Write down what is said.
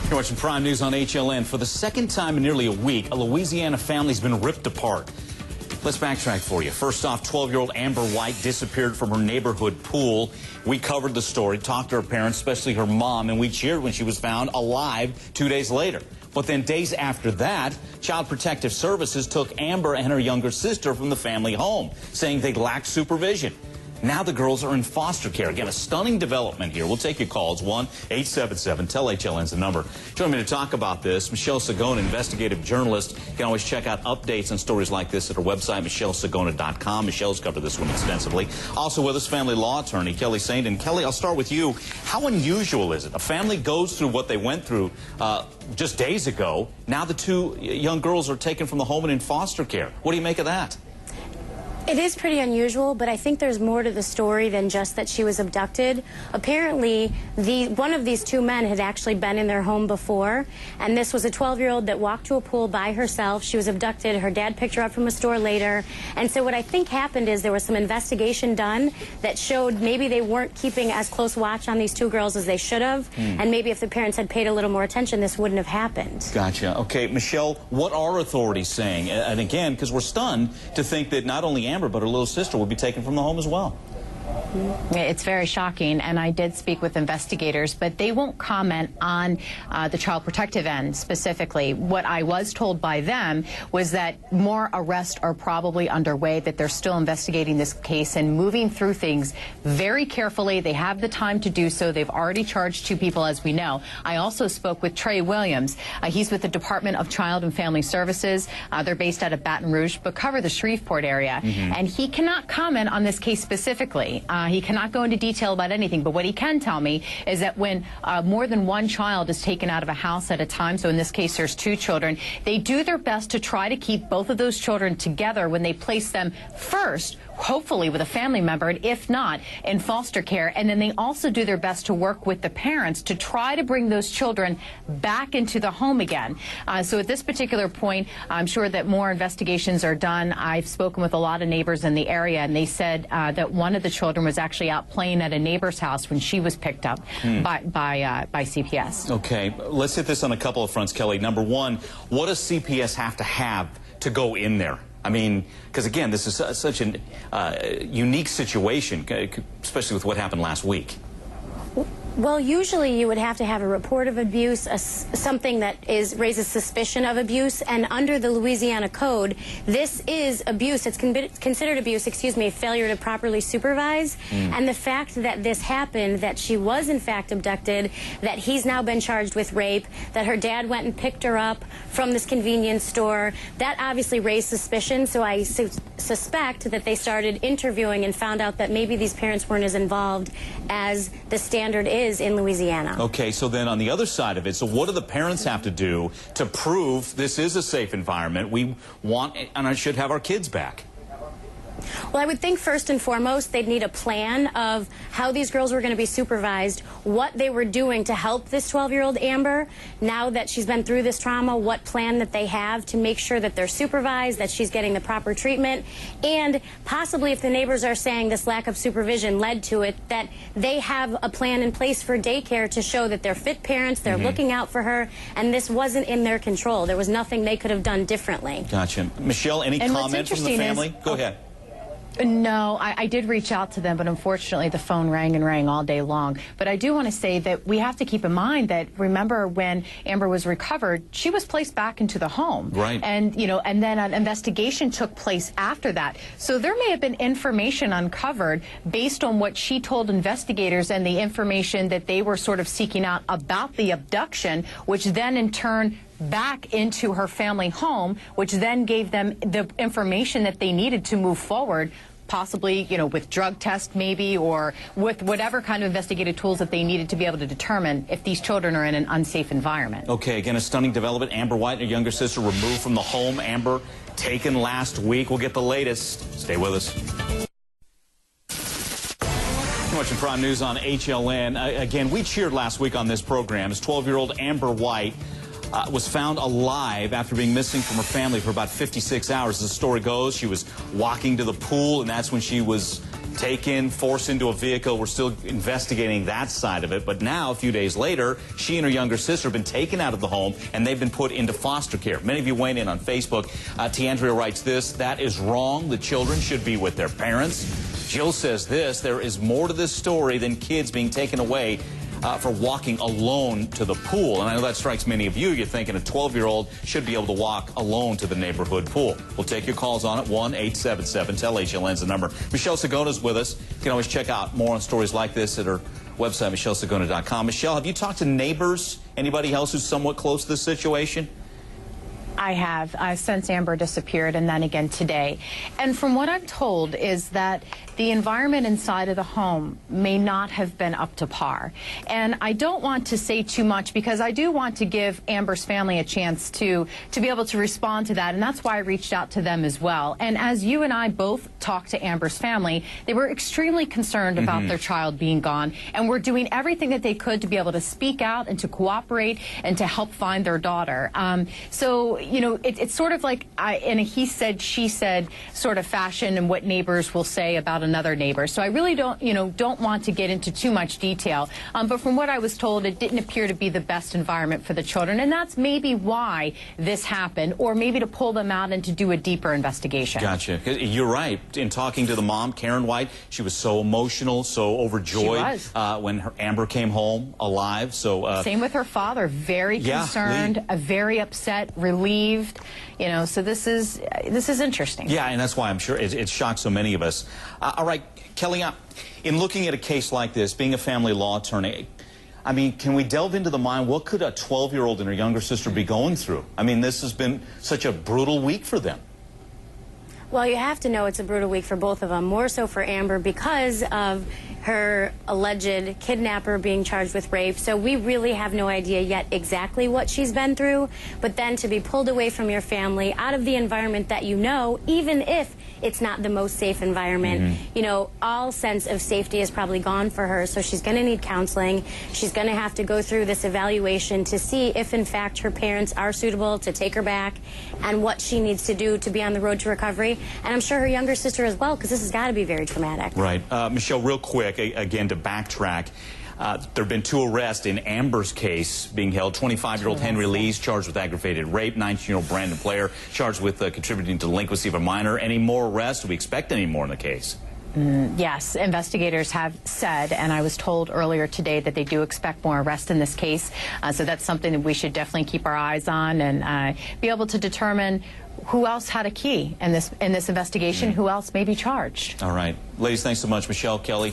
You're watching Prime News on HLN. For the second time in nearly a week, a Louisiana family's been ripped apart. Let's backtrack for you. First off, 12-year-old Amber White disappeared from her neighborhood pool. We covered the story, talked to her parents, especially her mom, and we cheered when she was found alive 2 days later. But then days after that, Child Protective Services took Amber and her younger sister from the family home, saying they lacked supervision. Now the girls are in foster care. Again, a stunning development here. We'll take your calls. 1-877-TEL-HLN's the number. Joining me to talk about this, Michelle Saindon, investigative journalist. You can always check out updates on stories like this at her website, michellesagona.com. Michelle's covered this one extensively. Also with us, family law attorney Kelly Saindon. Kelly, I'll start with you. How unusual is it? A family goes through what they went through just days ago. Now the two young girls are taken from the home and in foster care. What do you make of that? It is pretty unusual, but I think there's more to the story than just that she was abducted. Apparently, one of these two men had actually been in their home before, and this was a 12-year-old that walked to a pool by herself. She was abducted. Her dad picked her up from a store later. And so what I think happened is there was some investigation done that showed maybe they weren't keeping as close watch on these two girls as they should have, and maybe if the parents had paid a little more attention, this wouldn't have happened. Gotcha. Okay, Michelle, what are authorities saying? And again, because we're stunned to think that not only Amber, but her little sister will be taken from the home as well. It's very shocking, and I did speak with investigators, but they won't comment on the child protective end specifically. What I was told by them was that more arrests are probably underway, that they're still investigating this case and moving through things very carefully. They have the time to do so. They've already charged 2 people, as we know. I also spoke with Trey Williams. He's with the Department of Child and Family Services. They're based out of Baton Rouge, but cover the Shreveport area. And he cannot comment on this case specifically. He cannot go into detail about anything, but what he can tell me is that when more than one child is taken out of a house at a time, so in this case there's 2 children, they do their best to try to keep both of those children together when they place them first, hopefully with a family member, and if not, in foster care. And then they also do their best to work with the parents to try to bring those children back into the home again. So at this particular point, I'm sure that more investigations are done. I've spoken with a lot of neighbors in the area, and they said that one of the children was actually out playing at a neighbor's house when she was picked up by CPS. Okay, let's hit this on a couple of fronts, Kelly. Number one, what does CPS have to go in there? I mean, because again, this is such a unique situation, especially with what happened last week. Well, usually you would have to have a report of abuse, something that raises suspicion of abuse, and under the Louisiana Code, this is abuse. It's considered abuse, failure to properly supervise. And the fact that this happened, that she was in fact abducted, that he's now been charged with rape, that her dad went and picked her up from this convenience store, that obviously raised suspicion. So I suspect that they started interviewing and found out that maybe these parents weren't as involved as the standard is in Louisiana. Okay, so then on the other side of it, so what do the parents have to do to prove this is a safe environment? We want and I should have our kids back. Well, I would think first and foremost they'd need a plan of how these girls were going to be supervised, what they were doing to help this 12-year-old Amber now that she's been through this trauma, what plan that they have to make sure that they're supervised, that she's getting the proper treatment, and possibly if the neighbors are saying this lack of supervision led to it, that they have a plan in place for daycare to show that they're fit parents, they're looking out for her, and this wasn't in their control. There was nothing they could have done differently. Gotcha. Michelle, any comment from the family? Go ahead. No, I did reach out to them, but unfortunately the phone rang and rang all day long. But I do want to say that we have to keep in mind that, remember, when Amber was recovered, she was placed back into the home. Right. And, and then an investigation took place after that. So there may have been information uncovered based on what she told investigators and the information that they were sort of seeking out about the abduction, which then in turn back into her family home, which then gave them the information that they needed to move forward, possibly, with drug tests maybe, or with whatever kind of investigative tools that they needed to be able to determine if these children are in an unsafe environment. Okay, again, a stunning development. Amber White and her younger sister removed from the home. Amber taken last week. We'll get the latest. Stay with us. You're watching Prime News on HLN. Again, we cheered last week on this program as 12-year-old Amber White was found alive after being missing from her family for about 56 hours. As the story goes, she was walking to the pool, and that's when she was taken, forced into a vehicle. We're still investigating that side of it. But now, a few days later, she and her younger sister have been taken out of the home, and they've been put into foster care. Many of you weighed in on Facebook. Tiandria writes this: that is wrong. The children should be with their parents. Jill says this: there is more to this story than kids being taken away for walking alone to the pool. And I know that strikes many of you. You're thinking a 12-year-old should be able to walk alone to the neighborhood pool. We'll take your calls on it. 1-877-TEL-HLN's the number. Michelle Sagona's with us. You can always check out more on stories like this at her website, michellesagona.com. Michelle, have you talked to neighbors, anybody else who's somewhat close to this situation? I have, since Amber disappeared, and then again today. And from what I'm told is that the environment inside of the home may not have been up to par. And I don't want to say too much because I do want to give Amber's family a chance to be able to respond to that, and that's why I reached out to them as well. And as you and I both talked to Amber's family, they were extremely concerned about their child being gone, and were doing everything that they could to be able to speak out and to cooperate and to help find their daughter. So, you know, it's sort of like in a he said, she said sort of fashion, and what neighbors will say about another neighbor. So I really don't want to get into too much detail. But from what I was told, it didn't appear to be the best environment for the children, and that's maybe why this happened, or maybe to pull them out and to do a deeper investigation. Gotcha. You're right. In talking to the mom, Karen White, she was so emotional, so overjoyed when her Amber came home alive. So same with her father, very concerned, very upset, relieved. You know, so this is interesting. Yeah, and that's why I'm sure it shocked so many of us. All right, Kelly, in looking at a case like this, being a family law attorney, I mean, can we delve into the mind? What could a 12-year-old and her younger sister be going through? I mean, this has been such a brutal week for them. Well, you have to know it's a brutal week for both of them, more so for Amber because of her alleged kidnapper being charged with rape. So we really have no idea yet exactly what she's been through. But then to be pulled away from your family, out of the environment that you know, even if it's not the most safe environment, you know, all sense of safety is probably gone for her. So she's going to need counseling. She's going to have to go through this evaluation to see if, in fact, her parents are suitable to take her back and what she needs to do to be on the road to recovery. And I'm sure her younger sister as well, because this has got to be very traumatic. Right. Michelle, real quick, again, to backtrack, there have been 2 arrests in Amber's case being held. 25-year-old Henry Lee's charged with aggravated rape. 19-year-old Brandon Player charged with contributing to delinquency of a minor. Any more arrests? Do we expect any more in the case? Yes, investigators have said, and I was told earlier today that they do expect more arrests in this case. So that's something that we should definitely keep our eyes on and be able to determine who else had a key in this investigation, who else may be charged. All right. Ladies, thanks so much. Michelle, Kelly.